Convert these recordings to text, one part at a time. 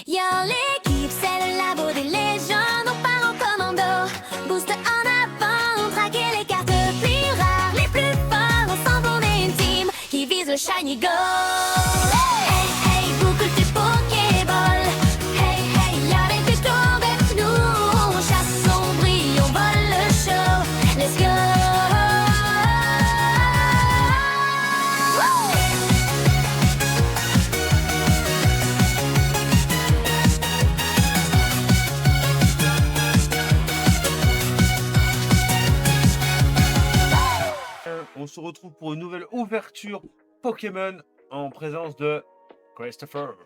Yo l'équipe, c'est le labo des légendes, on part en commando. Boost en avant, traquer les cartes plus rares, les plus forts. Ensemble on est une team qui vise le shiny gold. Hey hey, boucle tes Pokéball. Hey hey, y'a des fiches avec nous. On chasse, on brille, on vole le show. Let's go. On se retrouve pour une nouvelle ouverture Pokémon en présence de Christopher.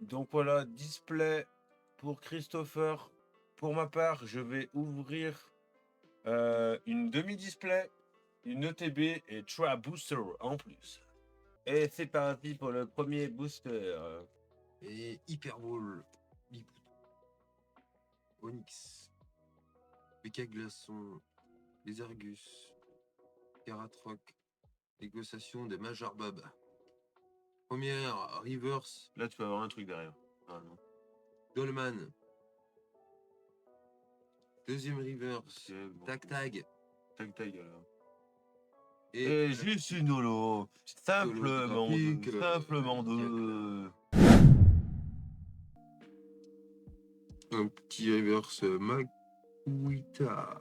Donc voilà, display pour Christopher. Pour ma part, je vais ouvrir une demi-display, une ETB et 3 boosters en plus. Et c'est parti pour le premier booster. Et Hyper Ball, Onyx, Pika Glaçon, les Argus, Karatroc, négociation de Major Bob. Première, Reverse, Là, tu vas avoir un truc derrière. Ah non. Dolman. Deuxième Reverse, Ok, bon. Tag Tag. Tag tag alors. Et juste une holo. Simplement Holographique, deux. Simplement deux. un petit Reverse Makuita.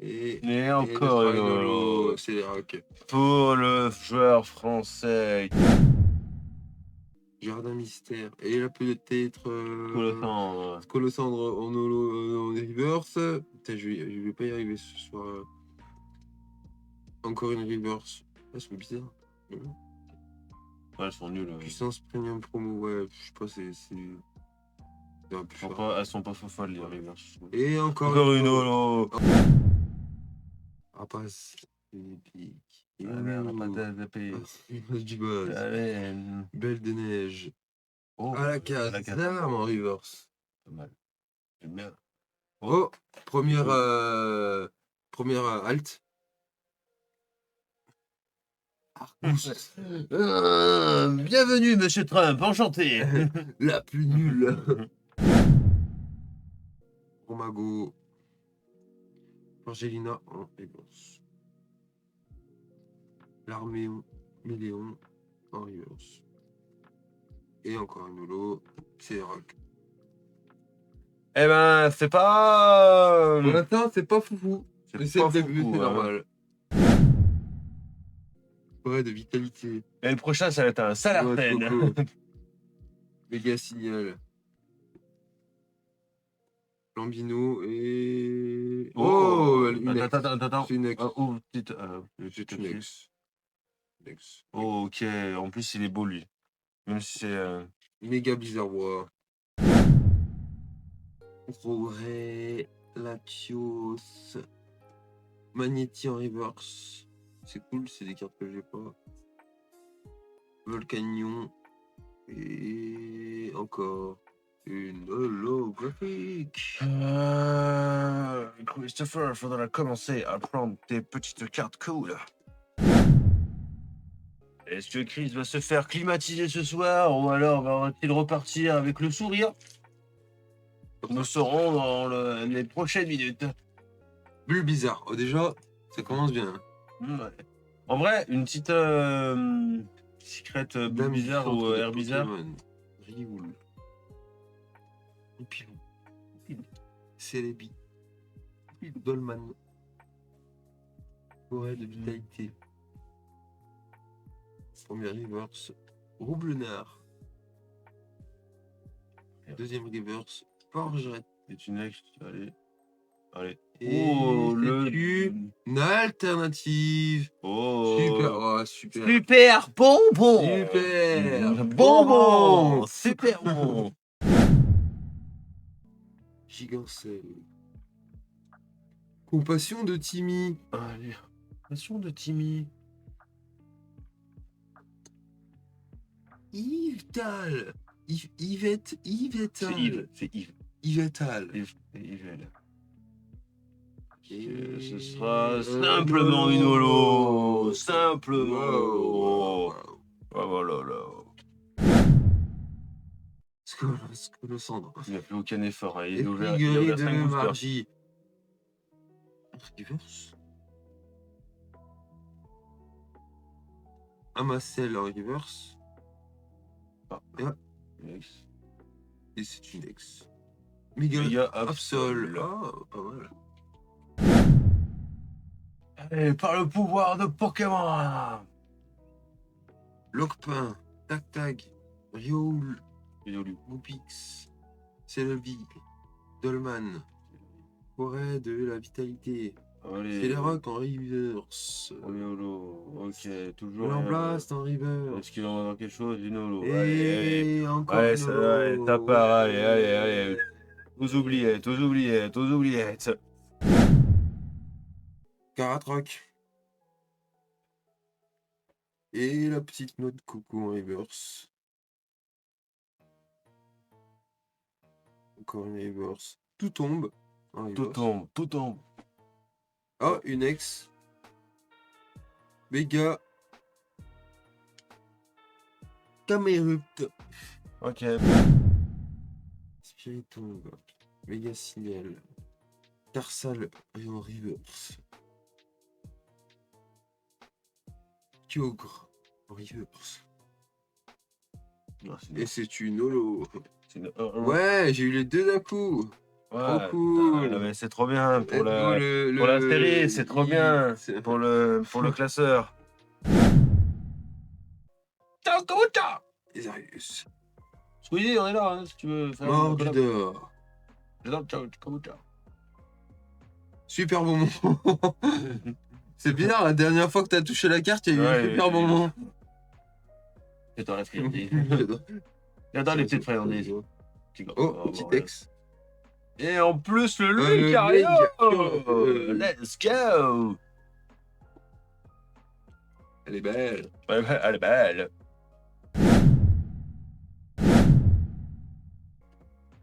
Et encore le une holo. c'est les rocs. Pour le joueur français. Jardin Mystère. Et là peut-être Colossandre. Colossandre en holo en reverse. Putain, je vais pas y arriver ce soir. Encore une reverse. Ah, c'est bizarre. Ouais, elles sont nulles. Puissance premium promo, ouais, je sais pas, c'est un peu fort. Elles sont pas folles les reverse. Et encore une holo. Rapace. Épique. Et du buzz. Allez. Belle des neiges. Oh, À la case. Zam en reverse. pas mal. J'aime bien. Oh, première halte. Arcus. Bienvenue, monsieur Trump, enchanté. La plus nulle. Romago. Angelina en reverse. L'Arméon. Méléon en reverse. Et encore une holo. C'est rock. Eh ben, c'est pas. Pour l'instant, c'est pas foufou. Mais c'est le début, c'est normal. Ouais, de vitalité. Et le prochain, ça va être un Salarten. Méga signal. Lambino et. Attends. C'est une ex. C'est une ex. Oh, ok, en plus, il est beau, lui. Même si c'est. Méga Blizzard. Progrès. Latios. Magnéti en reverse. C'est cool, c'est des cartes que j'ai pas. Volcanion. Et encore une holographique. Christopher, faudra commencer à prendre des petites cartes cool. Est-ce que Chris va se faire climatiser ce soir ou alors va-t-il repartir avec le sourire? Nous saurons dans les prochaines minutes. Bulle bizarre. Oh, déjà, ça commence bien. Ouais. En vrai, une petite secret bulle bizarre ou air bizarre. Rioul. Pilou. Célébi. Dolman. Forêt de vitalité. Première reverse. Roublenard. Deuxième reverse. Forgerette. C'est une ex. Allez. Et une alternative. Oh. Super. Super bonbon. Super bonbon. Super bon. Gigancel. Compassion de Timmy. Allez. Compassion de Timmy. Yvetal. Yvetal. C'est Yves. Yvetal. Yves. Ce sera simplement une holo. Simplement. Wow. Oh là là. Colosandre. Il n'a plus aucun effort. Hein. Il Et a ouvert Friguerie 5 de boosters. Margie. Reverse. Amacel en reverse. Ah. Ah, Next. et c'est une ex. Mega Méga Absol. Absol. Ah, pas mal. Et par le pouvoir de Pokémon. Locpin. Tac Tag. Rioul. Riolu. Goupix. Celebi. Dolman. Forêt de la vitalité. Allez. C'est les rocs en reverse. Riolu. Ok, toujours. Le rien. Blast en reverse. Est-ce qu'il en a dans quelque chose? Une holo. Allez, allez. Et encore Ouais, une ça, holo. ouais, ça part. Allez, allez, allez. Ouais. Tous oubliés, tous oubliés, tous oubliés. Caratroc. Et la petite note de coucou en reverse. Encore une reverse. Tout tombe. En Tout reverse. tombe, tout tombe. Oh, une ex. Vega. Camerupt. Ok. Spiritomb. Vega Signal. Tarsal en reverse. Kyogre en reverse. Non, c'est Et c'est une holo. une... Ouais, j'ai eu les deux d'un coup. Ouais, trop cool. putain, mais c'est trop bien pour Let's go, la, pour la série, c'est trop bien. C'est- Pour le classeur. Ciao, comment ça? Les Arius. Squeezie, on est là, hein, si tu veux faire Mort une du collab. dehors. J'adore, ciao, comment ça? Super moment. C'est bizarre, la dernière fois que t'as touché la carte, il y a eu un Ouais, super moment. J'adore la friandise. J'adore les petites friandises. Oh, petit ex. Et en plus, le le Lucario. Lucario. Let's go. Elle est belle. Elle est belle.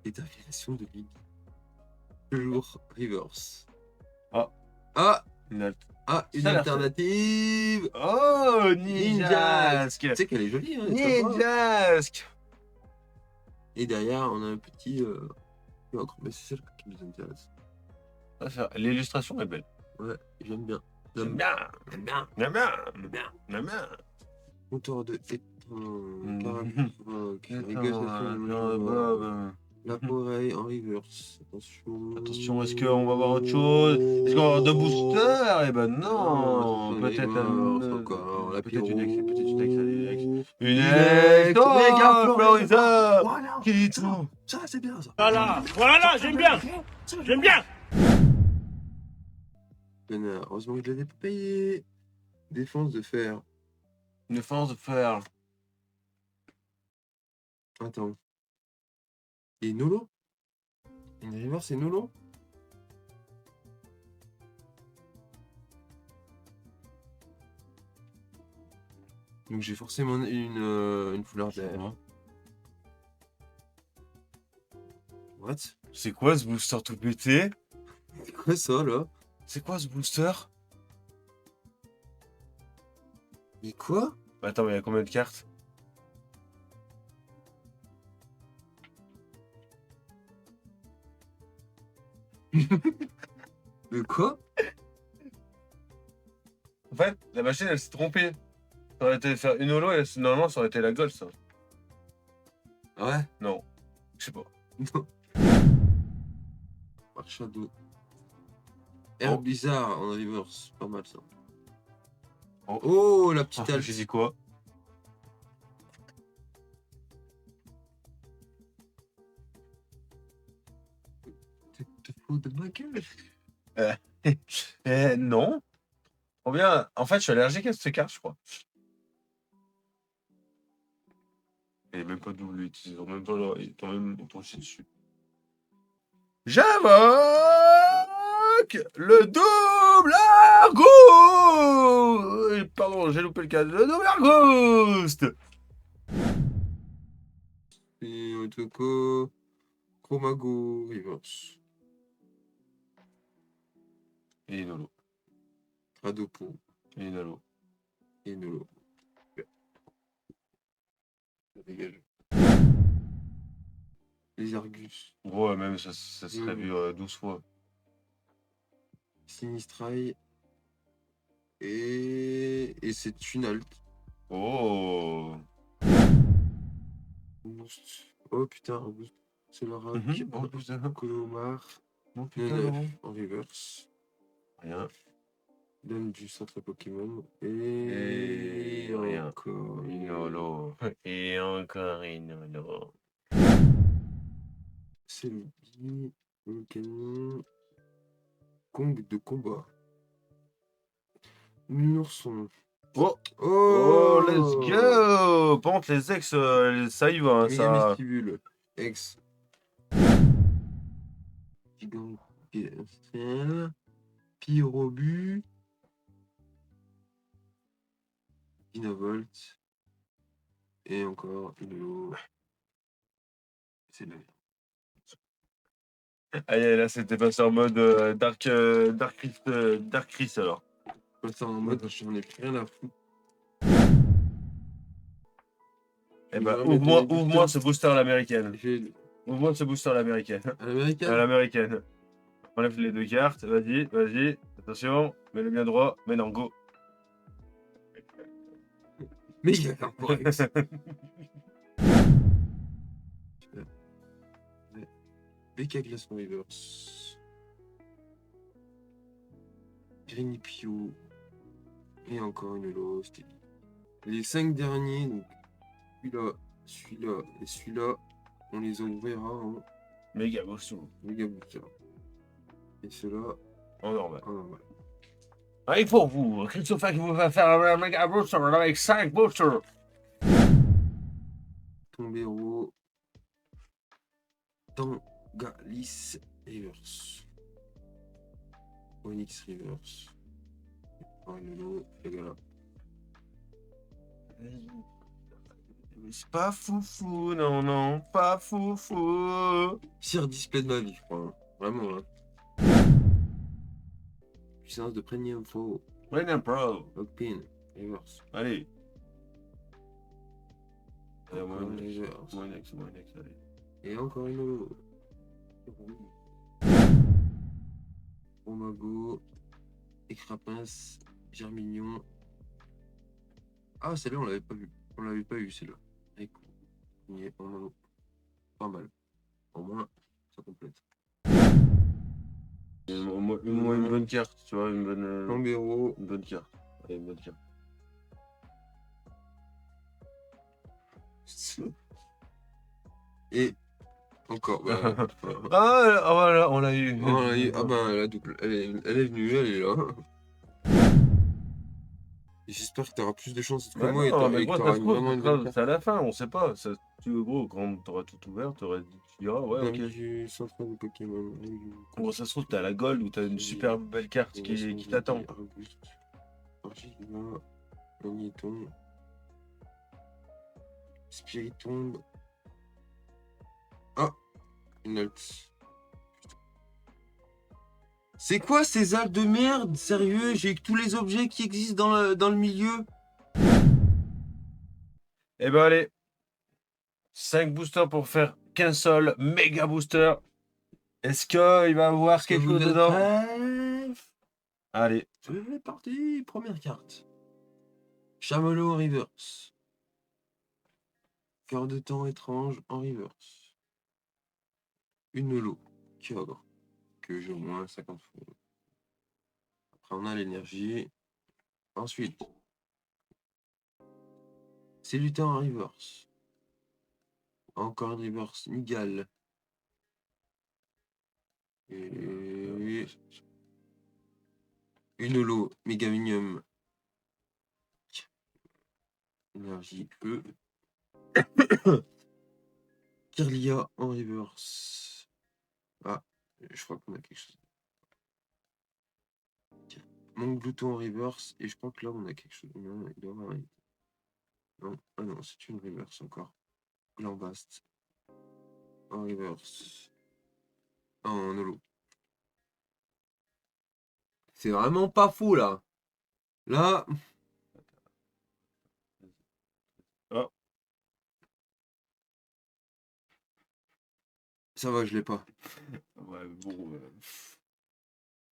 Détermination de ligue. Toujours reverse. Ah. Ah, Une une Ça a l'air alternative. Oh, Ninjask. Tu sais qu'elle est jolie, hein, elle est sympa. Ninjask. Et derrière, on a un petit. Mais c'est celle qui nous intéresse. L'illustration est belle. Ouais, j'aime bien. J'aime bien. J'aime bien. J'aime bien. J'aime bien. J'aime bien. Compteur de Bob. La forêt en reverse. Attention. Attention, est-ce qu'on va voir autre chose? Est-ce qu'on va avoir deux boosters? Eh ben non. Peut-être encore. La peut-être une ex. pyro. Peut-être une ex. Une Une ex. ex. Oh, Méga Florisa. Voilà. Qui trouve? Ça, c'est bien ça. Voilà, j'aime bien. J'aime bien. Heureusement que je l'avais pas payé. Défense de fer. Défense de fer. Attends. Et Nolo? Une river, c'est Nolo? Donc j'ai forcément une foulard d'air. What? C'est quoi ce booster tout pété? C'est quoi ça là? C'est quoi ce booster? Mais quoi? Attends, mais il y a combien de cartes? Mais quoi? En fait, la machine elle s'est trompée. Ça aurait été faire une holo et normalement ça aurait été la gold ça. Ouais? Non, je sais pas. Non. Shadow. Air bizarre en reverse, pas mal ça. Oh, la petite J'ai dit quoi? Te fous de ma gueule. Non. Trop bien. En fait, je suis allergique à ces cartes, je crois. Il n'y a même pas double lutte. Ils ont même pas ils t'ont chié dessus. J'invoque le double Argouste. Pardon, j'ai loupé le cas. Le double Argouste. Et Otoko. Chromago, reverse. Et Nolo. Adopo. Et Nolo. Et Nolo. Ça dégage. Les Argus. Gros, même ça serait vu 12 fois. Sinistrail. Et c'est une alt. Oh. Boost. Oh putain, un boost. C'est le rock. Oh putain. Colomar. Oh putain, 9 non. en reverse. Rien. Donne du centre Pokémon. Et rien. Encore Une holo. Et encore une holo. C'est le bi. Le canon. Kong de combat. Nourson. Oh. Oh, Oh, let's go. Par contre, les ex, ça y va, hein, ça. Mégavestibule. Ex. Gigant industriel. Pyrobu. Dynavolt. Et encore une lot. C'est la vie. Allez, là, c'était passé en mode Dark Chris alors. Passer en mode j'en ai plus rien à foutre. Eh Je ben, vais remettre les ouvre-moi boosters. ce booster à l'américaine. J'ai Ouvre-moi ce booster à l'américaine. à l'américaine. À l'américaine. Enlève les deux cartes. Vas-y, vas-y. Attention. Mets-le bien droit. Mais non, go. Mais il y a un Porex. BK Glace Reverse. Grinipio. Et encore une Lost. Les 5 derniers, donc celui-là, celui-là et celui-là, on les ouvrira en Méga booster. méga booster. Et ceux-là En normal. en normal. Ah, il faut vous. Christopher qui vous va faire un méga booster avec 5 boosters. Tombero. Tangalis Reverse. Onyx Reverse. Oh, Lolo, les gars là. C'est pas foufou, non, non, pas foufou. Pire display de ma vie, je crois. Hein. Vraiment, hein. Puissance de premium faux. Brennan Pro. Lockpin. Reverse. Allez. Allez, Encore moins une next, reverse. moins next, allez. Et encore une Lolo. Omago. Écrapince. Germignon. Ah, celle-là, on l'avait pas vu. On l'avait pas eu, celle-là. Écoute. On y est, en mono. Pas mal. Au moins, ça complète. Au moins une bonne carte, tu vois, Tombero. une bonne carte. Allez, une bonne carte. Et encore. Bah, Ah, voilà, on l'a eu. ah ben, la double. Elle est venue, elle est là. Et j'espère que tu auras plus de chance que Bah moi et non, mais que gros, tu ça auras se trouve, vraiment une bonne carte. c'est à la fin, on sait pas. Ça, tu veux, gros, quand t'auras tout ouvert, tu diras, ouais, ok. Du centre de Pokémon. Gros, ça se trouve, t'as la gold ou t'as une super belle carte qui t'attend. Arbuste. Argila. Magnéton. Spiritombe. Ah, une alt. C'est quoi ces algues de merde? Sérieux, j'ai tous les objets qui existent dans le milieu. Eh ben, allez. 5 boosters pour faire qu'un seul méga booster. Est-ce qu'il va avoir quelque chose dedans? Allez. C'est parti, première carte. Chamelot en reverse. Cœur de temps étrange en reverse. Une lot. Kyogre. Que j'ai au moins 50 fois. Après, on a l'énergie. Ensuite. C'est lutin en reverse. Encore une reverse. Nigal. Et... Une lot. Megaminium. Énergie E. Kirlia en reverse. Ah, je crois qu'on a quelque chose. Manque Bluetooth en reverse. Et je crois que là, on a quelque chose. Non, il doit y avoir un... Non, ah non, c'est une reverse encore. Glambast. En reverse. Ah, en holo. C'est vraiment pas fou là. Là. Oh. Ça va, je l'ai pas. Ouais, bon.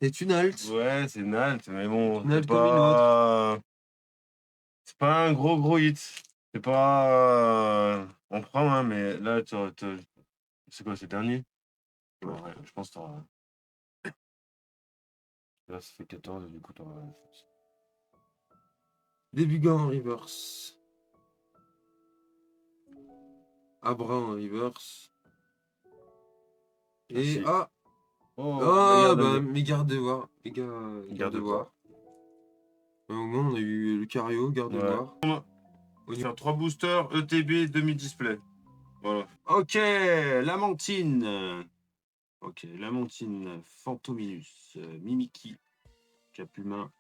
C'est une alt. Ouais, c'est une halte, mais bon, Une c'est halte comme une pas. C'est pas un gros hit. C'est pas. On prend, hein, mais là, c'est quoi, c'est le dernier? Ouais, je pense que t'auras. Là, ça fait 14, du coup, t'auras. Début gars en reverse. Abra en reverse. Et Merci. ah, Oh, bah mes garde-devoirs. Les gars, garde-devoirs. Au moins on a eu le Cario, garde-devoirs. On va faire 3 boosters ETB demi-display. Voilà. Ok, Lamentine. Ok, Lamentine, Fantominus, Mimiki, Capumain,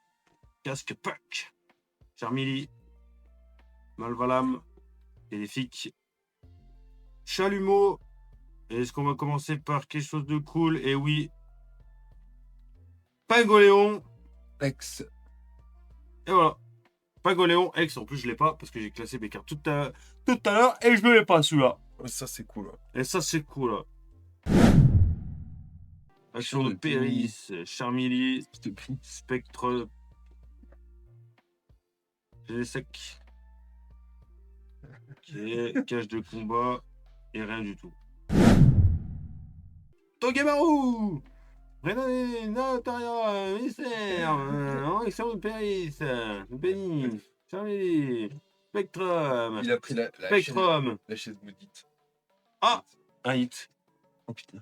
Casque Puck, Charmilly, Malvalam, Téléfique, Chalumeau. Est-ce qu'on va commencer par quelque chose de cool? Et oui, Pingoléon. Ex. Et voilà. Pingoléon, ex. En plus, je l'ai pas parce que j'ai classé mes cartes tout à l'heure et je ne l'ai pas celui-là. Ça c'est cool. Et ça, c'est cool. Là. Action de Péris, Charmilly, Spectre, Sec. Ok, cache de combat et rien du tout. Togemaru, René, Nataria, Mystère, Action de Péris, Benny, Charmilly, Spectrum, Il a pris la Spectrum. chaise maudite. Ah, un hit. Oh putain.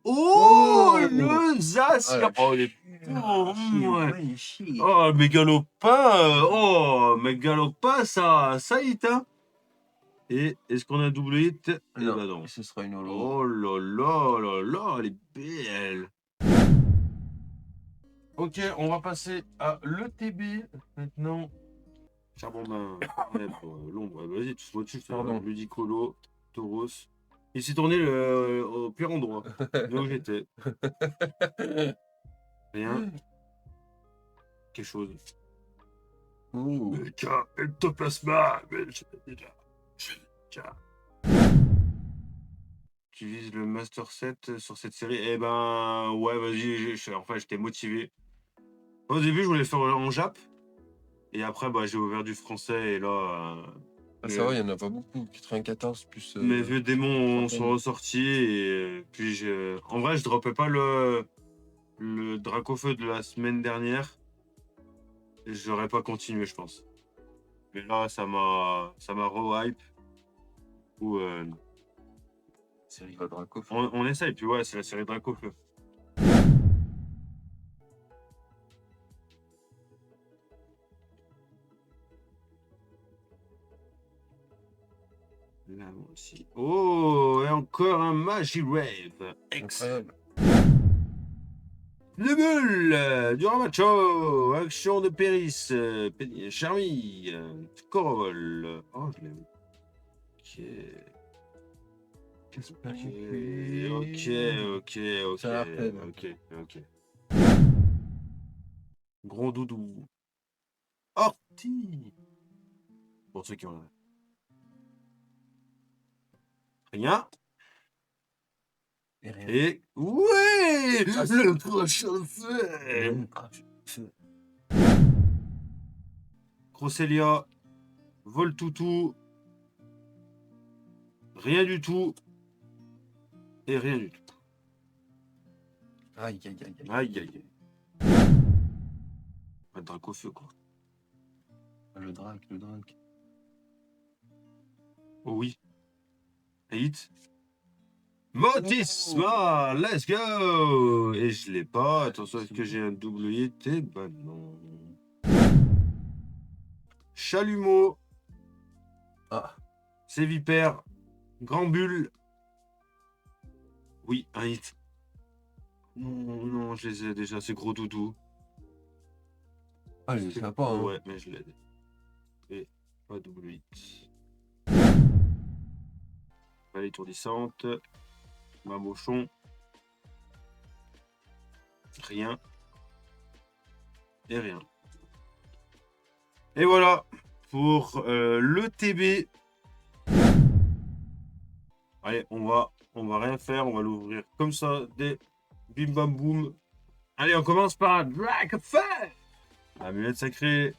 Oh, le Zas. Ah, Oh, les il chie. Oh, Mégalopin, ça hit, hein. Et est-ce qu'on a double hit? Eh ben non. Ce sera une holo. Oh là là là là, elle est belle. Ok, on va passer à l'ETB maintenant. Charbon l'ombre, vas-y, tu te dessus. Pardon. Ludicolo, Tauros. Il s'est tourné au pire endroit. Là où j'étais. Rien. Quelque chose. Ouh. Mecha, ectoplasma. Tu vises le Master 7 sur cette série? Eh ben, ouais, vas-y. Enfin, j'étais motivé. Au début, je voulais faire en Jap. Et après, bah, j'ai ouvert du français. Et là. Ça va, il y en a pas beaucoup. 94 plus. Mes vieux démons sont ressortis. Et puis, en vrai, je droppais pas le Dracofeu de la semaine dernière. J'aurais pas continué, je pense. Mais là, ça m'a re-hype. Ou Série Draco. on essaye, puis ouais, c'est la série Dracofeu. Là aussi. Oh, et encore un Magirave. Incroyable. Le bulle du Ramacho, action de Péris, Charmy, Corol. Oh, je l'ai vu. Ok. Gros doudou. Orti. Pour ceux qui ont... Rien. Et... Ouais, le prochain feu. Crosselia, Voltoutou, rien du tout, et rien du tout. Aïe. Aïe. Pas de drac au feu, quoi. Le drac. Oh oui. Hit. Motisma, let's go. Et je l'ai pas. Attention, est-ce que j'ai un double hit? Eh ben non. Chalumeau. Ah. C'est Vipère. Grand Bulle. Oui, un hit. Non, je les ai déjà, c'est gros doudou. Ah, je sais pas, hein. Ouais, mais je l'ai. Et pas double hit. Vallée étourdissante. Mamochon. Rien. Et rien. Et voilà pour l'ETB. Allez, on va rien faire. On va l'ouvrir comme ça. Des bim bam boum. Allez, on commence par Black Fire. Amulette sacrée.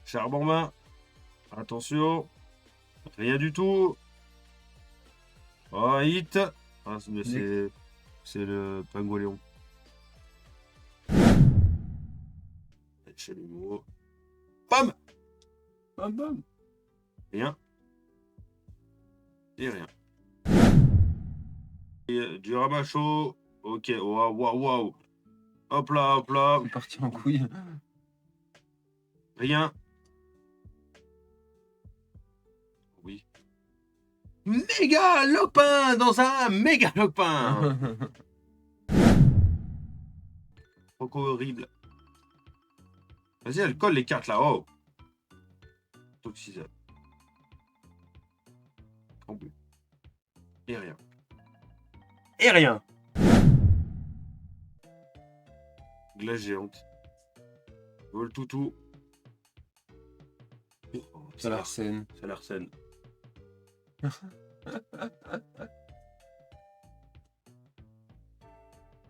Charbon main. Attention. Rien du tout. Oh, hit. Ah, c'est le pingouin. Chalumeau. Pam. Bam bam. Rien. Et rien. Et, du ramacho. Ok, waouh, waouh, waouh. Hop là, hop là. On est parti en couille. Rien. Oui. Méga lopin dans un méga lopin. Trop horrible. Vas-y, elle colle les cartes là. Oh. Toxiseur. En bleu. Et rien. Et rien. Glace géante. Vol toutou. Oh, Ça a l'air saine. ça a l'air saine.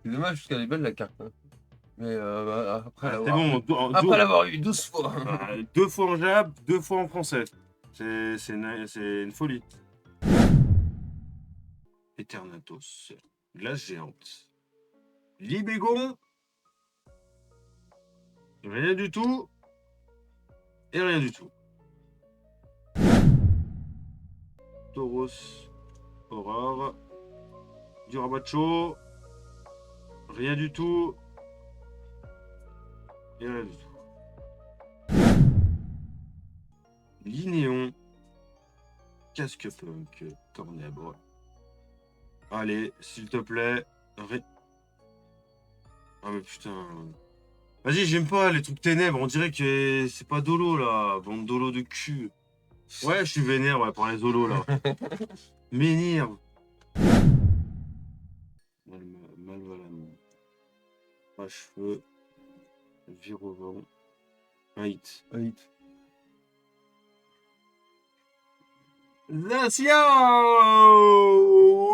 C'est dommage parce qu'elle est belle la carte. Hein. Mais après Ah, c'est l'avoir bon. après l'avoir eu 12 fois. 2 fois en jab, 2 fois en français. C'est une folie. Eternatos. Glace géante. Libégon. Rien du tout. Et rien du tout. Tauros. Aurore. Durabacho. Rien du tout. Et rien du tout. Linéon. Casque punk. Tornèbre. Allez, s'il te plaît. Ah mais putain. Vas-y, j'aime pas les trucs ténèbres. On dirait que c'est pas dolo là. Bande dolo de cul. Ouais, je suis vénère ouais, pour les zolos là. M'énerve. Malvalam. Pas cheveux. Vire au vent. Un hit. Zacian.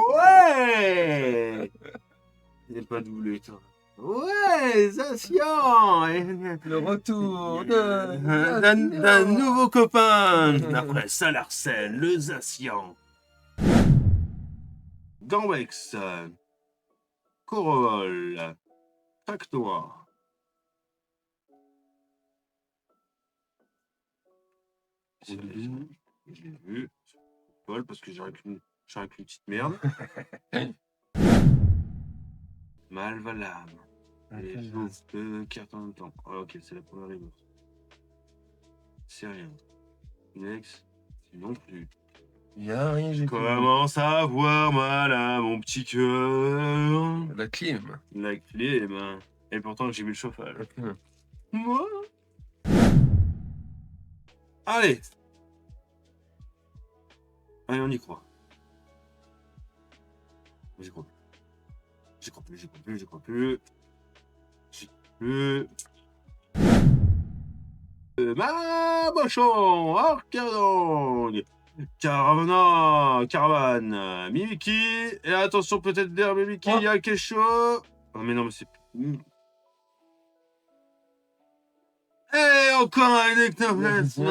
Ouais. Il n'est pas doublé, toi. Ouais, Zacian. Le retour D'un nouveau copain. Après Salarcène, le Zacian. Gambex. Corol. Tractoire. Je l'ai vu. Paul, parce que j'ai avec une petite merde. Malvalam. Et j'ouvre 2 cartes en même temps. Ah, ok, c'est la première reverse. C'est rien. Next, non plus. Il y a rien du tout. Commence à avoir mal à mon petit cœur. La clim. La clé, ben. Et pourtant, j'ai mis le chauffage. Hum. Moi. Allez. Allez, on y croit. J'y crois plus. J'y crois plus, j'y crois plus, j'y crois plus. J'y crois plus. Mabochon, Arcadong, Caravane, Mimiki. Et attention, peut-être derrière Mimiki, il y a quelque chose. Oh, mais non, mais c'est. Et encore un ectoplasme.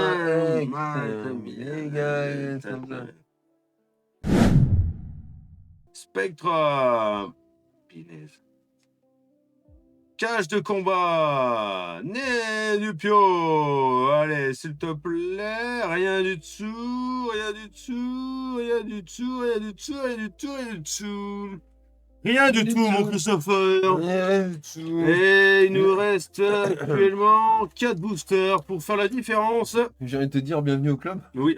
Spectra. Pinaise. Cage de combat. Né du pio. Allez, s'il te plaît. Rien du tout. Rien du tout. Rien du tout. Rien du tout. Rien du tout. Rien du tout. Rien du tout, mon Christopher. Rien du tout. Et il nous reste actuellement 4 boosters pour faire la différence. J'ai envie de te dire bienvenue au club. Oui.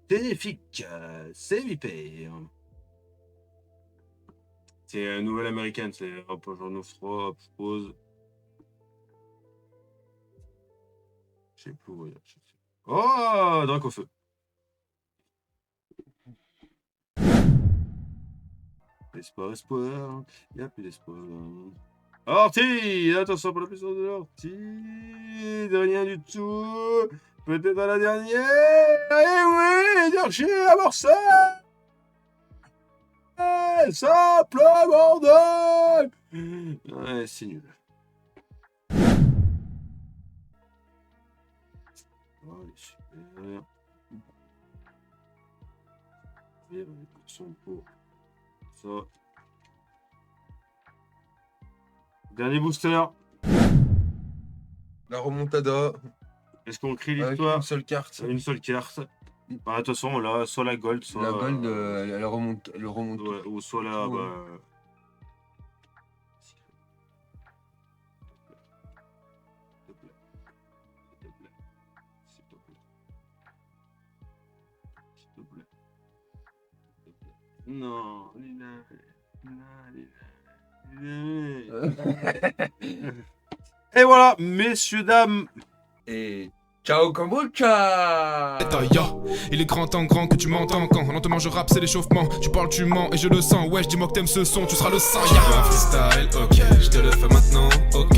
Téléfique, c'est vipère. C'est une nouvelle américaine, c'est hop, j'en ouvre 3, hop, je pose. Je sais plus où il y a. Oh, Drac au feu. Espoir, espoir, il n'y a plus d'espoir. Ortie, attention pour la puissance de l'ortie, de rien du tout. Peut-être à la dernière. Eh oui, Dercher à Marseille. Simplement dingue. Ouais, c'est nul. Allez, super. Bien, son pour ça. Dernier booster. La remontada. Est-ce qu'on crie Avec l'histoire? une seule carte. Une seule carte. Bah, de toute façon, là, soit la gold, soit. La gold, elle remonte. Elle remonte. Ouais, ou soit là, tout, bah. S'il te plaît. S'il te plaît. S'il te plaît. S'il te plaît. S'il te plaît. Non, Lina. Et voilà, messieurs, dames. Et ciao kombucha. Yo, il est grand que tu m'entends quand lentement je rappe c'est l'échauffement. Tu parles tu mens et je le sens. Ouais, je dis moi que t'aimes ce son, tu seras le sang. Yeah. Un freestyle, ok, je te le fais maintenant, ok.